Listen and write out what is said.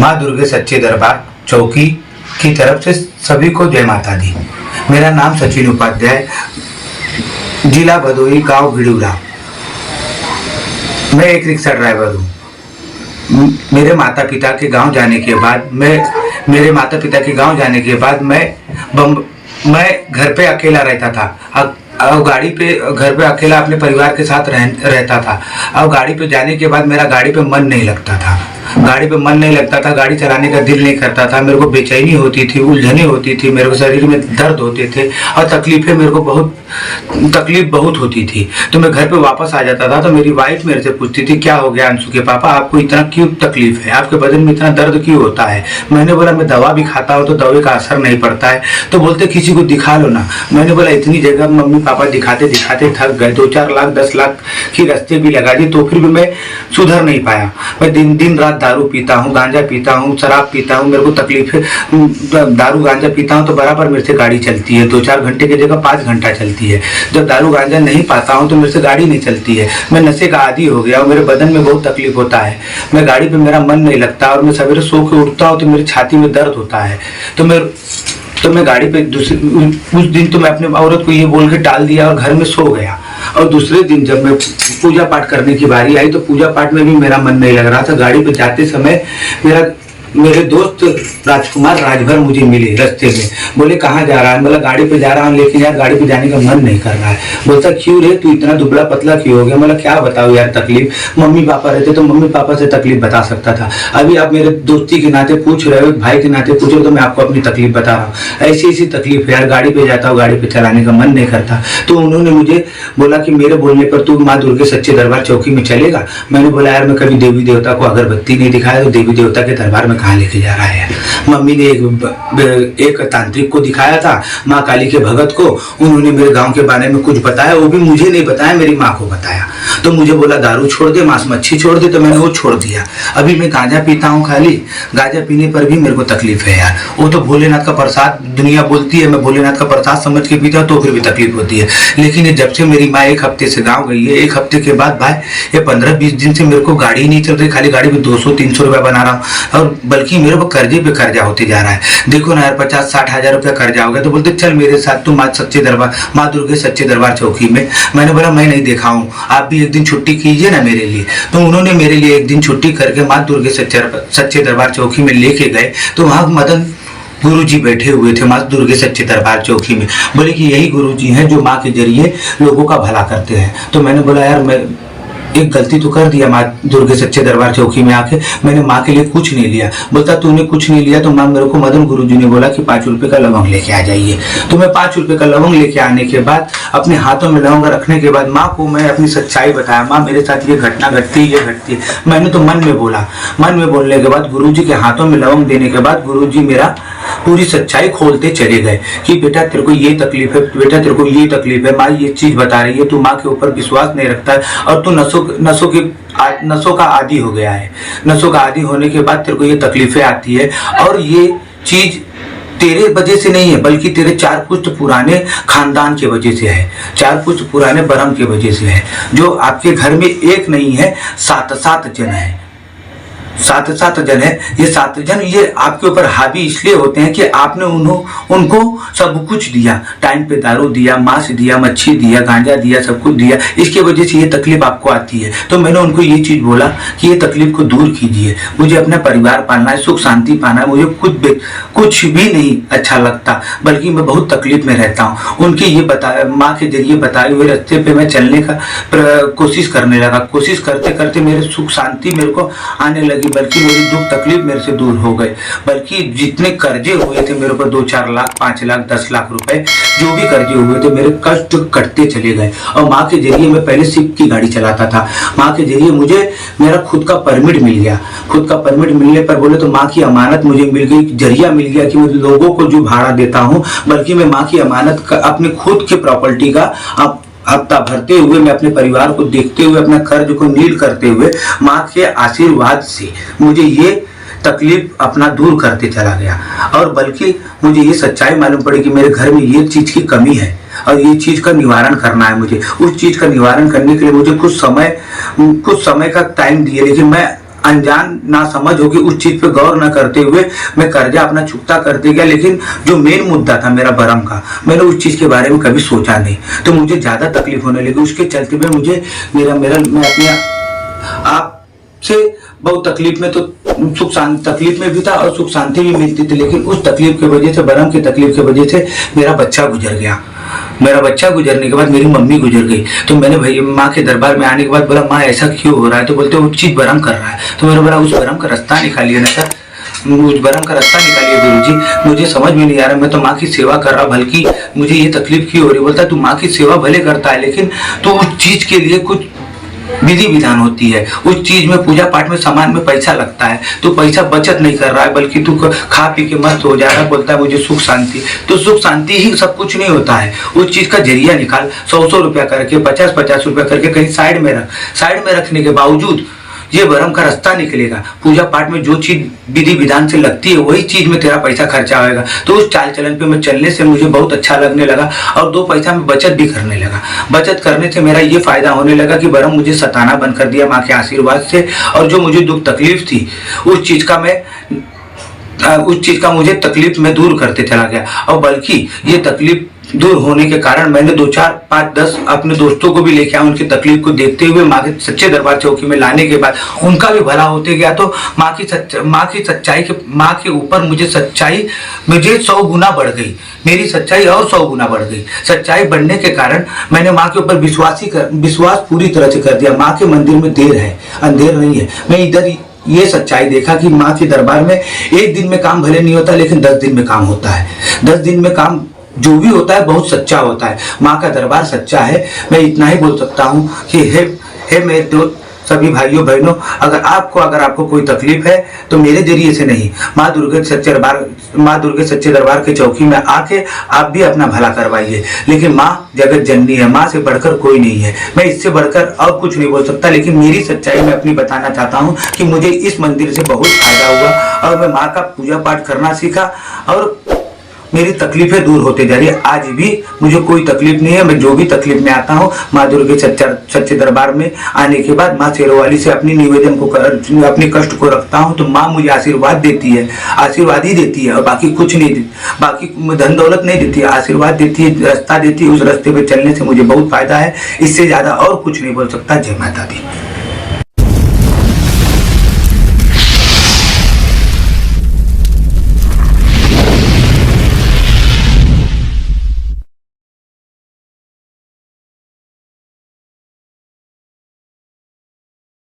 माँ दुर्गे सच्चे दरबार चौकी की तरफ से सभी को जय माता दी। मेरा नाम सचिन उपाध्याय, जिला भदोही, गांव भिड़ूरा। मैं एक रिक्शा ड्राइवर हूँ। मेरे माता पिता के गांव जाने के बाद मैं घर पे अकेला रहता था। अब गाड़ी पे घर पे अकेला अपने परिवार के साथ रहता था। अब गाड़ी पे जाने के बाद मेरा गाड़ी पे मन नहीं लगता था। गाड़ी चलाने का दिल नहीं करता था। मेरे को बेचैनी होती थी, उलझने होती थी, मेरे को शरीर में दर्द होते थे और तकलीफ बहुत होती थी। तो मैं घर पे वापस आ जाता था तो मेरी वाइफ मेरे से पूछती थी, क्या हो गया अंशु के पापा, आपको इतना क्यों तकलीफ है, आपके बदन में इतना दर्द क्यों होता है। मैंने बोला मैं दवा भी खाता हूँ तो दवाई का असर नहीं पड़ता है। तो बोलते किसी को दिखा लो ना। मैंने बोला इतनी जगह मम्मी पापा दिखाते दिखाते थक गए, 2-4 लाख 10 लाख की रास्ते भी लगा दी तो फिर भी मैं सुधर नहीं पाया। मैं दिन रात दारू पीता हूँ, गांजा पीता हूँ, शराब पीता हूँ। मेरे को तकलीफ है, दारू गांजा पीता हूँ तो बराबर मेरे से गाड़ी चलती है, 2-4 घंटे की जगह 5 घंटा चलती है। जब दारू गांजा नहीं पाता हूँ तो मेरे से गाड़ी नहीं चलती है। मैं नशे का आदी हो गया और मेरे बदन में बहुत तकलीफ होता है। मैं गाड़ी पे मेरा मन नहीं लगता और मैं सवेरे सो के उठता हूँ तो मेरी छाती में दर्द होता है। तो मैं गाड़ी पे उस दिन तो मैं अपने औरत को ये बोल के टाल दिया और घर में सो गया। और दूसरे दिन जब मैं पूजा पाठ करने की बारी आई तो पूजा पाठ में भी मेरा मन नहीं लग रहा था। गाड़ी पे जाते समय मेरे दोस्त राजकुमार राजभर मुझे मिले रास्ते में। बोले कहाँ जा रहा है। बोला गाड़ी पे जा रहा हूँ, लेकिन यार गाड़ी पे जाने का मन नहीं कर रहा है। बोलता क्यों रे, तू इतना दुबला पतला क्यों हो गया। बोला क्या बताओ यार तकलीफ, मम्मी पापा रहते तो मम्मी पापा से तकलीफ बता सकता था। अभी आप मेरे दोस्ती के नाते पूछ रहे हो, भाई के नाते पूछ रहे हो तो मैं आपको अपनी तकलीफ बता रहा हूँ। ऐसी तकलीफ है यार, गाड़ी पे जाता हूँ, गाड़ी पे चलाने का मन नहीं करता। तो उन्होंने मुझे बोला कि मेरे बोलने पर तू माँ दुर्गे सच्चे दरबार चौकी में चलेगा। मैंने बोला यार मैं कभी देवी देवता को अगरबत्ती नहीं दिखाया तो देवी देवता के दरबार में कहाँ लेके जा रहा है। मम्मी ने एक तांत्रिक को दिखाया था, माँ काली के भगत को। उन्होंने मेरे गांव के बारे में कुछ बताया, वो भी मुझे नहीं बताया, मेरी माँ को बताया। तो मुझे बोला दारू छोड़ दे, मांस मच्छी छोड़ दे, तो मैंने वो छोड़ दिया। अभी मैं गांजा पीता हूँ खाली। गांजा पीने पर भी मेरे को तकलीफ है यार। वो तो भोलेनाथ का प्रसाद दुनिया बोलती है, मैं भोलेनाथ का प्रसाद समझ के पीता हूँ तो फिर भी तकलीफ होती है। लेकिन ये जब से मेरी माँ 1 हफ्ते से गाँव गई है, 1 हफ्ते के बाद भाई ये 15-20 दिन से मेरे को गाड़ी नहीं चल रही। खाली गाड़ी में 200-300 रुपया बना रहा हूँ और बल्कि मेरे को कर्जे पे कर्जा होते जा रहा है। देखो ना यार 50-60 हजार रुपया कर्जा हो गया। तो बोलते चल मेरे साथ तू माँ दुर्गे सच्चे दरबार चौकी में। मैंने बोला मैं नहीं देखा हूँ, आप भी एक दिन छुट्टी कीजिए ना मेरे लिए। तो उन्होंने मेरे लिए एक दिन छुट्टी करके माँ दुर्गे सच्चे दरबार चौकी में लेके गए। तो वहाँ मदन गुरुजी बैठे हुए थे माँ दुर्गे सच्चे दरबार चौकी में। बोले कि यही गुरुजी हैं जो माँ के जरिए लोगों का भला करते हैं। तो मैंने बोला यार मैं एक गलती तो कर दिया, माँ दुर्गे सच्चे दरबार चौकी में आके मैंने माँ के लिए कुछ नहीं लिया। बोलता तूने कुछ नहीं लिया तो माँ मेरे को मदन गुरुजी ने बोला कि 5 रुपए का लवंग लेके आ जाइए। तो मैं 5 रुपए का लवंग लेके आने के बाद अपने हाथों में लवंग रखने के बाद माँ को मैं अपनी सच्चाई बताया, माँ मेरे साथ ये घटना घटती है। मैंने तो मन में बोला। मन में बोलने के बाद गुरुजी के हाथों में लवंग देने के बाद गुरुजी मेरा पूरी सच्चाई खोलते चले गए कि बेटा तेरे को ये तकलीफ है, बेटा तेरे को ये तकलीफ है, माँ ये चीज बता रही है, तू माँ के ऊपर विश्वास नहीं रखता है और तू नशों का आदी हो गया है। नशों का आदी होने के बाद तेरे को ये तकलीफें आती है और ये चीज तेरे वजह से नहीं है बल्कि तेरे 4 पुश्त पुराने खानदान की वजह से है, 4 पुश्त पुराने बरम की वजह से है। जो आपके घर में एक नहीं है, 7 जन है, 7 जन है। ये 7 जन ये आपके ऊपर हावी इसलिए होते हैं कि आपने उनको सब कुछ दिया, टाइम पे दारू दिया, मांस दिया, मच्छी दिया, गांजा दिया, सब कुछ दिया। इसके वजह से ये तकलीफ आपको आती है। तो मैंने उनको ये चीज बोला कि ये तकलीफ को दूर कीजिए, मुझे अपना परिवार पालना है, सुख शांति पाना है, मुझे कुछ भी नहीं अच्छा लगता बल्कि मैं बहुत तकलीफ में रहता हूँ। उनके ये माँ के जरिए बताए हुए रास्ते पे मैं चलने का कोशिश करने लगा। कोशिश करते करते मेरे सुख शांति मेरे को आने लगी, बल्कि मेरी दुख तकलीफ मेरे से दूर हो गए। बल्कि जितने कर्जे हुए थे मेरे ऊपर 2-4 लाख 5 लाख 10 लाख रुपए जो भी कर्जे हुए थे मेरे कष्ट कटते चले गए। और माँ के जरिए मैं पहले सिप की गाड़ी चलाता था, माँ के जरिए मुझे मेरा खुद का परमिट मिल गया। खुद का परमिट मिलने पर बोले तो माँ की अमानत मुझे मिल गई, जरिया मिल गया कि मैं लोगों को जो भाड़ा देता हूँ बल्कि मैं माँ की अमानत अपने खुद की प्रॉपर्टी का हफ्ता भरते हुए मैं अपने परिवार को देखते हुए अपना कर्ज को नील करते हुए माँ के आशीर्वाद से मुझे ये तकलीफ अपना दूर करते चला गया। और बल्कि मुझे ये सच्चाई मालूम पड़ी कि मेरे घर में ये चीज की कमी है और ये चीज का निवारण करना है मुझे। उस चीज का निवारण करने के लिए मुझे कुछ समय का टाइम दिए, लेकिन मैं अनजान ना समझ होगी, उस चीज पे गौर न करते हुए मैं कर्जा अपना चुकता करते गया। लेकिन जो मेन मुद्दा था मेरा भरम का, मैंने उस चीज के बारे में कभी सोचा नहीं, तो मुझे ज्यादा तकलीफ होने लगी। उसके चलते हुए मुझे मैं अपने आप से बहुत तकलीफ में, तो तकलीफ में भी था और सुख शांति भी मिलती थी। लेकिन उस तकलीफ की वजह से, भरम की तकलीफ की वजह से मेरा बच्चा गुजर गया। मेरा बच्चा गुजरने के बाद मेरी मम्मी गुजर गई। तो मैंने भाई माँ के दरबार में आने के बाद बोला, माँ ऐसा क्यों हो रहा है? तो बोलते वो चीज भरम कर रहा है। तो मैंने बोला उस भरम का रास्ता निकालिए ना सर, उस भरम का रास्ता निकालिए गुरुजी, मुझे समझ में नहीं आ रहा, मैं तो माँ की सेवा कर रहा, बल्कि मुझे ये तकलीफ क्यों हो रही? बोलता तू माँ की सेवा भले करता है, लेकिन तो उस चीज के लिए कुछ विधि विधान होती है, उस चीज में पूजा पाठ में सामान में पैसा लगता है, तो पैसा बचत नहीं कर रहा है, बल्कि तू खा पी के मस्त हो जा रहा है। बोलता है मुझे सुख शांति, तो सुख शांति ही सब कुछ नहीं होता है। उस चीज का जरिया निकाल, 100 रुपया करके, 50 रुपया करके कहीं साइड में रखने के बावजूद ये भरम का रास्ता निकलेगा। पूजा पाठ में जो चीज विधि विधान से लगती है वही चीज में तेरा पैसा खर्चा होगा। तो उस चाल चलन पे मैं चलने से मुझे बहुत अच्छा लगने लगा और 2 पैसा में बचत भी करने लगा। बचत करने से मेरा ये फायदा होने लगा कि भरम मुझे सताना बंद कर दिया माँ के आशीर्वाद से, और जो मुझे दुख तकलीफ थी उस चीज का मुझे तकलीफ में दूर करते चला गया। और बल्कि ये तकलीफ दूर होने के कारण मैंने 2, 4, 5, 10 अपने दोस्तों को भी लेके आया। उनकी तकलीफ को देखते हुए माँ के सच्चे दरबार चौकी में लाने के बाद उनका भी भला होते गया। तो माँ के ऊपर मुझे सच्चाई 100 गुना बढ़ गई, मेरी सच्चाई और 100 गुना बढ़ गई। सच्चाई बढ़ने के कारण मैंने माँ के ऊपर विश्वास पूरी तरह से कर दिया। माँ के मंदिर में देर है, अंधेर नहीं है। मैं इधर ये सच्चाई देखा कि माँ के दरबार में 1 दिन में काम भले नहीं होता, लेकिन 10 दिन में काम होता है। 10 दिन में काम जो भी होता है बहुत सच्चा होता है। माँ का दरबार सच्चा है। मैं इतना ही बोल सकता हूँ कि हे मेरे दोस्त सभी भाइयों बहनों, अगर आपको कोई तकलीफ है तो मेरे जरिए से नहीं, माँ दुर्गे सच्चे दरबार के चौकी में आके आप भी अपना भला करवाइए। लेकिन माँ जगत जननी है, माँ से बढ़कर कोई नहीं है। मैं इससे बढ़कर और कुछ नहीं बोल सकता, लेकिन मेरी सच्चाई मैं अपनी बताना चाहता हूँ कि मुझे इस मंदिर से बहुत फायदा हुआ और मैं माँ का पूजा पाठ करना सीखा और मेरी तकलीफें दूर होते जा रही है। आज भी मुझे कोई तकलीफ नहीं है। मैं जो भी तकलीफ में आता हूँ माँ दुर्गे सच्चे दरबार में आने के बाद माँ शेरोवाली से अपनी निवेदन को अपने कष्ट को रखता हूँ, तो माँ मुझे आशीर्वाद देती है, आशीर्वाद ही देती है और बाकी कुछ नहीं देती, बाकी धन दौलत नहीं देती है, आशीर्वाद देती है, रास्ता देती है। उस रास्ते पे चलने से मुझे बहुत फायदा है। इससे ज्यादा और कुछ नहीं बोल सकता। जय माता दी।